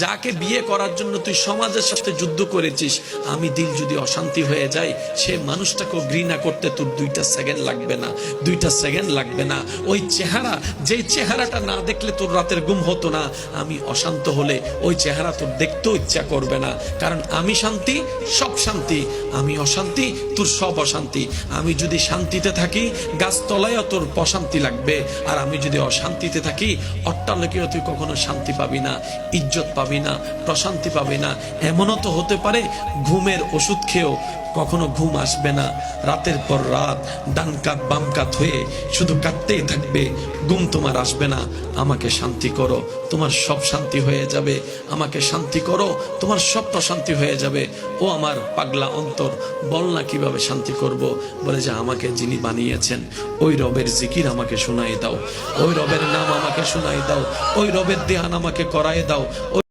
যাকে বিয়ে করার জন্য তুই সমাজের সাথে যুদ্ধ করেছিস, আমি দিল যদি অশান্তি হয়ে যায়, সে মানুষটাকে ঘৃণা করতে তোর 2টা সেকেন্ড লাগবে না, 2টা সেকেন্ড লাগবে না। ওই চেহারা, যে চেহারাটা না দেখলে তোর রাতের ঘুম হতো না, আমি অশান্ত হলে ওই চেহারা তোর দেখতেও ইচ্ছা করবে না। কারণ আমি শান্তি, সব শান্তি। আমি অশান্তি, তোর সব অশান্তি। আমি যদি শান্তিতে থাকি, গাছতলায়ও তোর প্রশান্তি লাগবে। আর আমি যদি অশান্তিতে থাকি, অট্টালিকায়ও তুই কখনো শান্তি পাবি না, ইজ্জত পাবি না, প্রশান্তি পাবি না। এমনও তো হতে পারে ঘুমের ওষুধ খেয়েও কখনো ঘুম আসবে না। রাতের পর রাত ডান কাত বাম কাত হয়ে শুধু কাঁদতেই থাকবে, ঘুম তোমার আসবে না। আমাকে শান্তি করো, তোমার সব শান্তি হয়ে যাবে। আমাকে শান্তি করো, তোমার সব প্রশান্তি হয়ে যাবে। ও আমার পাগলা অন্তর, বল না কিভাবে শান্তি করব? বলে যে আমাকে যিনি বানিয়েছেন, ওই রবের জিকির আমাকে শোনাই দাও, ওই রবের নাম আমাকে শোনাই দাও, ওই রবের ধ্যান আমাকে করায় দাও।